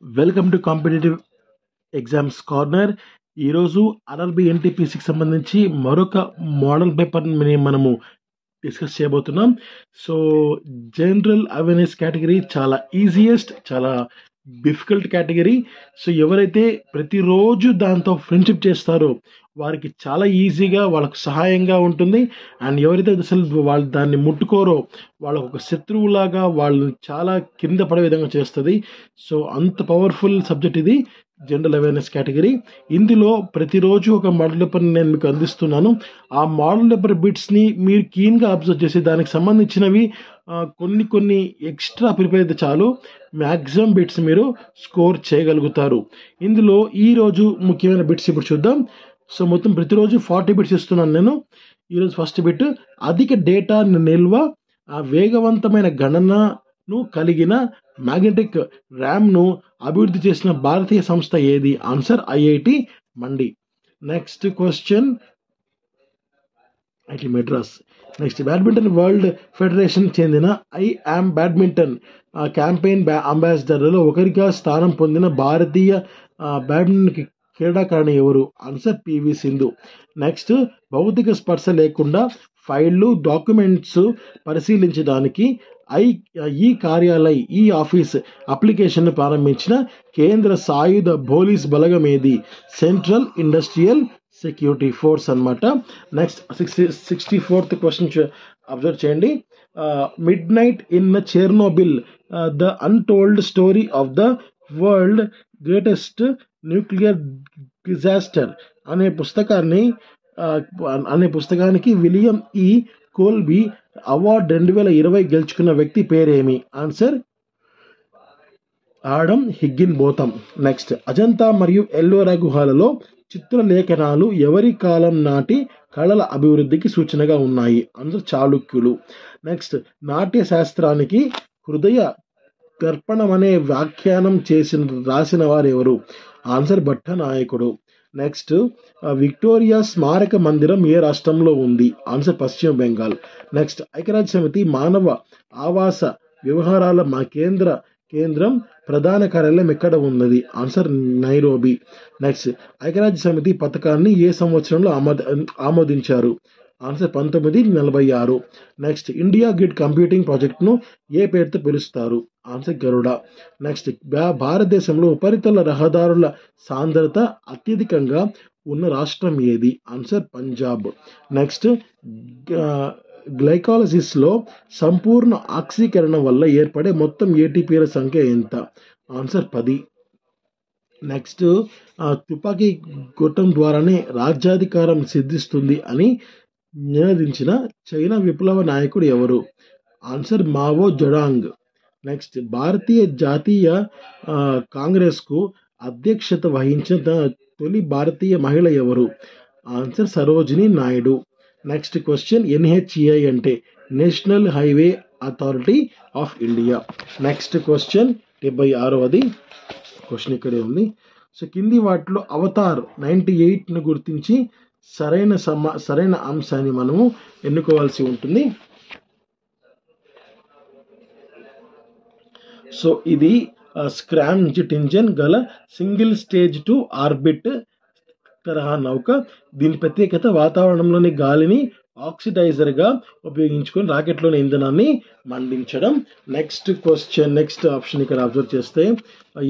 Welcome to competitive exams corner. ఈరోజు RRB ఎన్టీపీసీకి సంబంధించి మరొక మోడల్ పేపర్ని మనము డిస్కస్ చేయబోతున్నాం. సో జనరల్ అవేర్నెస్ కేటగిరీ చాలా ఈజియెస్ట్, చాలా డిఫికల్ట్ కేటగిరీ. సో ఎవరైతే ప్రతిరోజు దాంతో ఫ్రెండ్షిప్ చేస్తారో వారికి చాలా ఈజీగా వాళ్ళకు సహాయంగా ఉంటుంది. అండ్ ఎవరైతే అసలు వాళ్ళు దాన్ని ముట్టుకోరో వాళ్ళకు ఒక శత్రువులాగా వాళ్ళని చాలా కింద పడే విధంగా చేస్తుంది. సో అంత పవర్ఫుల్ సబ్జెక్ట్ ఇది జనరల్ అవేర్నెస్ కేటగిరీ. ఇందులో ప్రతిరోజు ఒక మోడల్ పేపర్ని నేను మీకు అందిస్తున్నాను. ఆ మోడల్ పేపర్ బిట్స్ని మీరు కీన్గా అబ్జర్వ్ చేసి దానికి సంబంధించినవి కొన్ని ఎక్స్ట్రా ప్రిపేర్ అయితే చాలు మ్యాక్సిమం బిట్స్ మీరు స్కోర్ చేయగలుగుతారు. ఇందులో ఈరోజు ముఖ్యమైన బిట్స్ ఇప్పుడు చూద్దాం. సో మొత్తం ప్రతిరోజు 40 బిట్స్ ఇస్తున్నాను నేను. ఈరోజు ఫస్ట్ బిట్, అధిక డేటా నిల్వ వేగవంతమైన గణనను కలిగిన మ్యాగ్నెటిక్ ర్యామ్ను అభివృద్ధి చేసిన భారతీయ సంస్థ ఏది? Answer IIT Mandi. Next question, IIT Madras. Next, badminton world federation చెందిన ఐ యామ్ బ్యాడ్మింటన్ క్యాంపెయిన్ అంబాసిడర్లలో ఒకరిగా స్థానం పొందిన భారతీయ బ్యాడ్మింటన్ క్రీడాకారిణి ఎవరు? Answer PV Sindhu. నెక్స్ట్, భౌతిక స్పర్శ లేకుండా ఫైళ్ళు, డాక్యుమెంట్స్ పరిశీలించడానికి ఈ కార్యాలయ్ ఈ ఆఫీస్ అప్లికేషన్ను ప్రారంభించిన కేంద్ర సాయుధ పోలీస్ బలగం ఏది? సెంట్రల్ ఇండస్ట్రియల్ సెక్యూరిటీ ఫోర్స్ అన్నమాట. నెక్స్ట్ 64th క్వశ్చన్ అబ్జర్వ్ చేయండి. Midnight in Chernobyl the untold story of the world greatest nuclear disaster అనే పుస్తకానికి విలియం ఈ కోల్బీ అవార్డు 2020 గెలుచుకున్న వ్యక్తి పేరేమి? Answer Adam Higginbotham. Next, Ajanta మరియు ఎల్లోరా గుహలలో చిత్రలేఖనాలు ఎవరి కాలం నాటి కళల అభివృద్ధికి సూచనగా ఉన్నాయి? ఆన్సర్ చాళుక్యులు. నెక్స్ట్, నాట్య శాస్త్రానికి హృదయ దర్పణం అనే వ్యాఖ్యానం రాసిన వారు ఎవరు? ఆన్సర్ భట్టనాయకుడు. నెక్స్ట్, విక్టోరియా స్మారక మందిరం ఏ రాష్ట్రంలో ఉంది? ఆన్సర్ పశ్చిమ బెంగాల్. నెక్స్ట్, ఐక్యరాజ్య సమితి మానవ ఆవాస వ్యవహారాల కేంద్రం ప్రధాన కార్యాలయం ఎక్కడ ఉన్నది? Answer Nairobi. నెక్స్ట్, ఐక్యరాజ్య సమితి పథకాన్ని ఏ సంవత్సరంలో ఆమోదించారు? Answer 1946. Next, India grid computing ప్రాజెక్ట్ను ఏ పేరుతో పిలుస్తారు? ఆన్సర్ గరుడ. నెక్స్ట్, భారతదేశంలో ఉపరితల రహదారుల సాంద్రత అత్యధికంగా ఉన్న రాష్ట్రం ఏది? ఆన్సర్ పంజాబ్. నెక్స్ట్, గ్లైకాలసిస్లో సంపూర్ణ ఆక్సీకరణ వల్ల ఏర్పడే మొత్తం ఏటీపీల సంఖ్య ఎంత? ఆన్సర్ 10. నెక్స్ట్, తుపాకీ గొట్టం ద్వారానే రాజ్యాధికారం సిద్ధిస్తుంది అని నినదించిన చైనా విప్లవ నాయకుడు ఎవరు? Answer Mao Zedong. నెక్స్ట్, భారతీయ జాతీయ కాంగ్రెస్కు అధ్యక్షత వహించిన తొలి భారతీయ మహిళ ఎవరు? ఆన్సర్ Sarojini Naidu. Next question, NHAI అంటే? National highway authority of India. Next question 76వ క్వశ్చన్ ఇక్కడే ఉంది. సో కింది వాటిలో అవతార్ 98ను గుర్తించి సరైన అంశాన్ని మనము ఎన్నుకోవాల్సి ఉంటుంది. సో ఇది స్క్రామ్ నుంచి టింజన్ గల సింగిల్ స్టేజ్ టు ఆర్బిట్ తరహా నౌక. దీని ప్రత్యేకత వాతావరణంలోని గాలిని ఆక్సిడైజర్గా ఉపయోగించుకొని రాకెట్లోని ఇంధనాన్ని మండించడం. నెక్స్ట్ క్వశ్చన్, నెక్స్ట్ ఆప్షన్ ఇక్కడ అబ్జర్వ్ చేస్తే,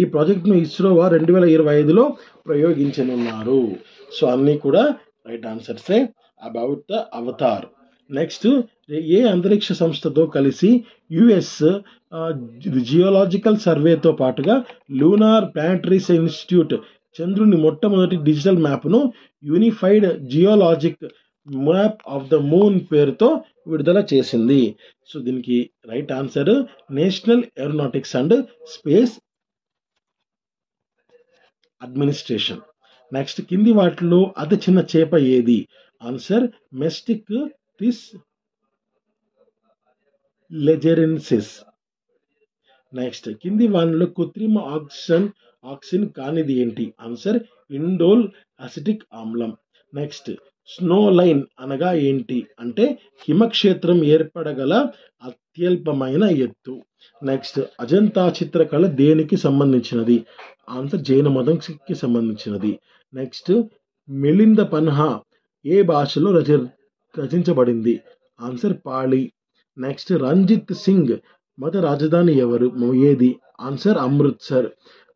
ఈ ప్రాజెక్ట్ను ఇస్రో 2025లో ప్రయోగించనున్నారు. సో అన్నీ కూడా రైట్ ఆన్సర్సే అబౌట్ ద అవతార్. నెక్స్ట్, ఏ అంతరిక్ష సంస్థతో కలిసి యుఎస్ జియోలాజికల్ సర్వేతో పాటుగా లూనార్ ప్లానటరీ ఇన్స్టిట్యూట్ చంద్రుని మొట్టమొదటి డిజిటల్ మ్యాప్ను unified geologic map of the moon పేరుతో విడుదల చేసింది? సో దీనికి right answer national aeronautics and space administration. Next, కింది వాటిలో అతి చిన్న చేప ఏది? ఆన్సర్ మెస్టిక్ టిస్ లెజెరెన్సిస్. నెక్స్ట్, కింది వాటిలో కృత్రిమ ఆక్సిన్ కానిది ఏంటి? ఆన్సర్ ఇండోల్ అసిటిక్ ఆమ్లం. నెక్స్ట్, స్నో లైన్ అనగా ఏంటి? అంటే హిమక్షేత్రం ఏర్పడగల అత్యల్పమైన ఎత్తు. నెక్స్ట్ అజంతా చిత్రకళ దేనికి సంబంధించినది? ఆన్సర్ జైన మతంకి సంబంధించినది. నెక్స్ట్ మిలింద పన్హా ఏ భాషలో రచించబడింది? ఆన్సర్ పాళి. నెక్స్ట్ రంజిత్ సింగ్ మత రాజధాని ఏది? ఆన్సర్ అమృత్సర్.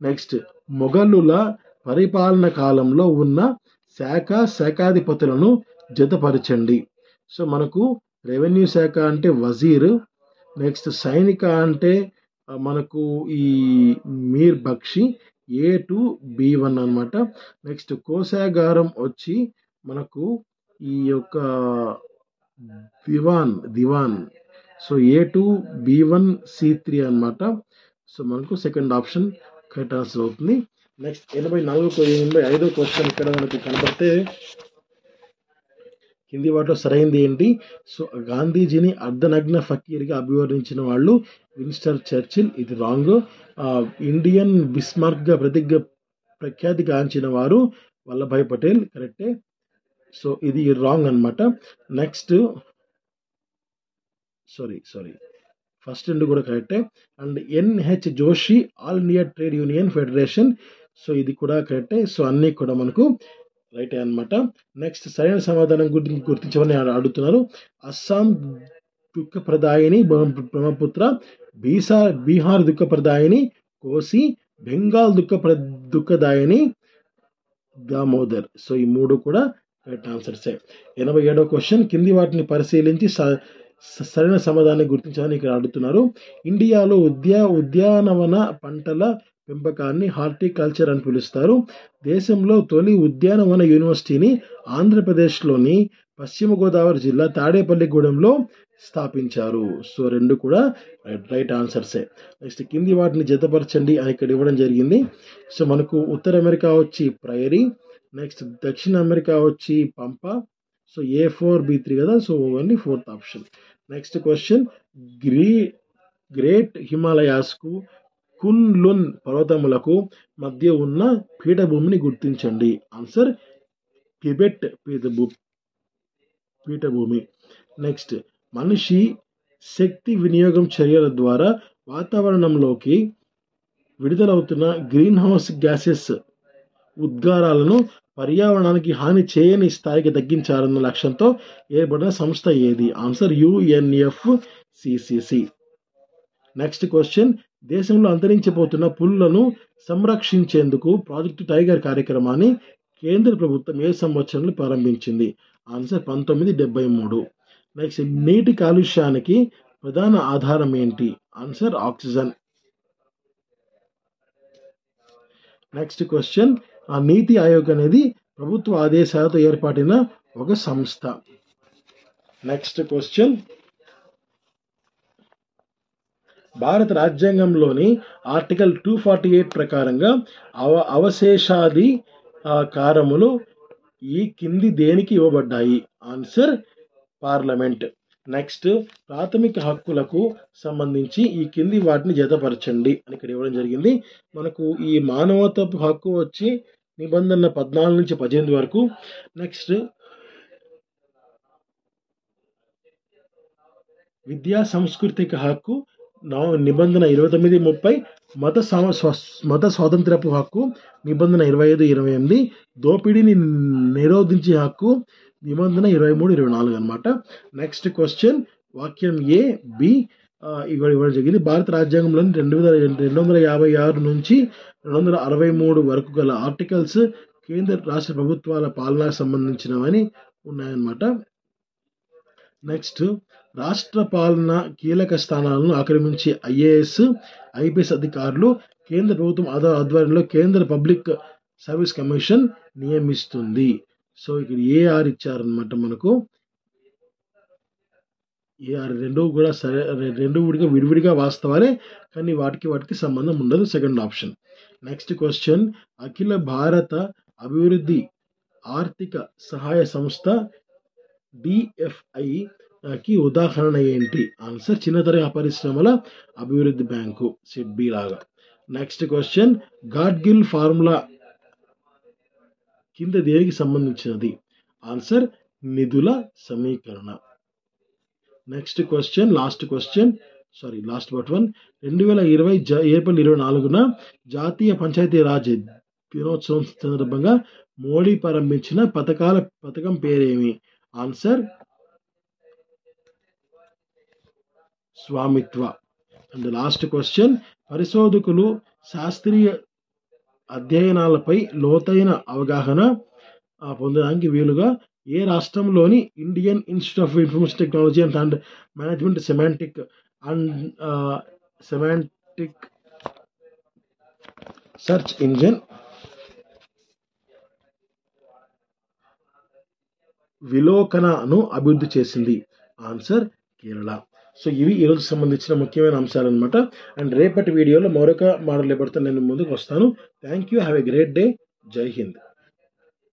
నెక్స్ట్ మొఘలుల పరిపాలన కాలంలో ఉన్న శాఖాధిపతులను జతపరచండి. సో మనకు రెవెన్యూ శాఖ అంటే వజీర్. నెక్స్ట్ సైనిక అంటే మనకు ఈ మీర్ బక్షి A2B1 అనమాట. నెక్స్ట్ కోశాగారం వచ్చి మనకు ఈ యొక్క దివాన్ సో A2B1C3 అనమాట. సో మనకు సెకండ్ ఆప్షన్ కరెక్ట్ ఆన్సర్ అవుతుంది. నెక్స్ట్ 85వ క్వశ్చన్ ఇక్కడ మనకు కనబడితే కింది వాటిలో సరైనది ఏంటి? సో గాంధీజీని అర్ధనగ్న ఫకీర్గా అభివర్ణించిన వాళ్ళు విన్స్టన్ చర్చిల్, ఇది రాంగ్. ఇండియన్ బిస్మార్క్గా ప్రఖ్యాతిగాంచిన వారు వల్లభాయ్ పటేల్, కరెక్టే. సో ఇది రాంగ్ అనమాట. నెక్స్ట్ సారీ ఫస్ట్ రెండు కూడా కరెక్టే. And NH Joshi all India trade union federation, so ఇది కూడా కరెక్టే. సో అన్నీ కూడా మనకు రైటే అనమాట. నెక్స్ట్ సరైన సమాధానం గుర్తించమని అడుగుతున్నారు. అస్సాం దుఃఖప్రదాయిని బ్రహ్మపుత్ర, బీహార్ దుఃఖప్రదాయిని కోసి, బెంగాల్ దుఃఖదాయిని దామోదర్. సో ఈ మూడు కూడా కరెక్ట్ ఆన్సర్సే. 87వ క్వశ్చన్ కింది వాటిని పరిశీలించి సరైన సమాధానాన్ని గుర్తించాలని ఇక్కడ అడుగుతున్నారు. ఇండియాలో ఉద్యానవన పంటల పెంపకాన్ని హార్టికల్చర్ అని పిలుస్తారు. దేశంలో తొలి ఉద్యానవన యూనివర్సిటీని ఆంధ్రప్రదేశ్లోని పశ్చిమ గోదావరి జిల్లా తాడేపల్లిగూడెంలో స్థాపించారు. సో రెండు కూడా రైట్ ఆన్సర్సే. నెక్స్ట్ కింది వాటిని జతపరచండి అని ఇక్కడ ఇవ్వడం జరిగింది. సో మనకు ఉత్తర అమెరికా వచ్చి ప్రైరీ, నెక్స్ట్ దక్షిణ అమెరికా వచ్చి పంప. సో A4B3 కదా, so only fourth option. Next question great హిమాలయాస్కు కున్లున్ పర్వతములకు మధ్య ఉన్న పీఠభూమిని గుర్తించండి. ఆన్సర్ టిబెట్ పీఠభూమి. నెక్స్ట్ మనిషి శక్తి వినియోగం చర్యల ద్వారా వాతావరణంలోకి విడుదలవుతున్న గ్రీన్ హౌస్ గ్యాసెస్ ఉద్గారాలను పర్యావరణానికి హాని చేయని స్థాయికి తగ్గించాలన్న లక్ష్యంతో ఏర్పడిన సంస్థ ఏది? Answer UNFCCC. నెక్స్ట్ క్వశ్చన్ దేశంలో అంతరించిపోతున్న పులులను సంరక్షించేందుకు ప్రాజెక్టు టైగర్ కార్యక్రమాన్ని కేంద్ర ప్రభుత్వం ఏ సంవత్సరంలో ప్రారంభించింది? ఆన్సర్ 1973. నెక్స్ట్ నీటి కాలుష్యానికి ప్రధాన ఆధారం ఏంటి? Answer oxygen. నెక్స్ట్ క్వశ్చన్ నీతి ఆయోగ్ అనేది ప్రభుత్వ ఆదేశాలతో ఏర్పాటిన ఒక సంస్థ. నెక్స్ట్ క్వశ్చన్ భారత రాజ్యాంగంలోని ఆర్టికల్ 248 ప్రకారంగా అవశేషాధికారములు ఈ కింది దేనికి ఇవ్వబడ్డాయి? Answer parliament. నెక్స్ట్ ప్రాథమిక హక్కులకు సంబంధించి ఈ కింది వాటిని జతపరచండి అని ఇక్కడ ఇవ్వడం జరిగింది. మనకు ఈ మానవత్వపు హక్కు వచ్చి నిబంధన 14 నుంచి 18 వరకు. నెక్స్ట్ విద్యా సాంస్కృతిక హక్కు నిబంధన 29, 30. మత స్వాతంత్రపు హక్కు నిబంధన 25, 28. దోపిడీని నిరోధించే హక్కు నిబంధన 23, 24 అనమాట. నెక్స్ట్ క్వశ్చన్ వాక్యం A, B ఇవ్వడం జరిగింది. భారత రాజ్యాంగంలోని 256 నుంచి 263 వరకు గల ఆర్టికల్స్ కేంద్ర రాష్ట్ర ప్రభుత్వాల పాలనకు సంబంధించినవని ఉన్నాయన్నమాట. నెక్స్ట్ రాష్ట్ర పాలన కీలక స్థానాలను ఆక్రమించి IAS, IPS అధికారులు కేంద్ర ప్రభుత్వం ఆధ్వర్యంలో కేంద్ర పబ్లిక్ సర్వీస్ కమిషన్ నియమిస్తుంది. సో ఇక్కడ AR ఇచ్చారనమాట. మనకు AR రెండు కూడా రెండు విడివిడిగా వాస్తవాలే, కానీ వాటికి సంబంధం ఉండదు. Second option. నెక్స్ట్ క్వశ్చన్ అఖిల భారత అభివృద్ధి ఆర్థిక సహాయ సంస్థ DFI కి ఉదాహరణ ఏంటి? ఆన్సర్ చిన్నతరహా పరిశ్రమల అభివృద్ధి బ్యాంకు, SIDBI లాగా. నెక్స్ట్ క్వశ్చన్ గాడ్గిల్ ఫార్ములా కింద దేనికి సంబంధించినది? ఆన్సర్ నిధుల సమీకరణ. Next question last question last but one 2020 April 24న జాతీయ పంచాయతీరాజ్ దినోత్సవం సందర్భంగా మోడీ ప్రారంభించిన పథకం పేరేమి? Answer Svamitva. And last question, పరిశోధకులు శాస్త్రీయ అధ్యయనాలపై లోతైన అవగాహన పొందడానికి వీలుగా ఏ రాష్ట్రంలోని Indian institute of information technology and management semantic search engine విలోకనను అభివృద్ధి చేసింది? ఆన్సర్ కేరళ. సో ఇవి ఈరోజు సంబంధించిన ముఖ్యమైన అంశాలు అనమాట. అండ్ రేపటి వీడియోలో మరొక మోడల్ పేపర్తో నేను ముందుకు వస్తాను. Thank you. Have a great day. జై హింద్.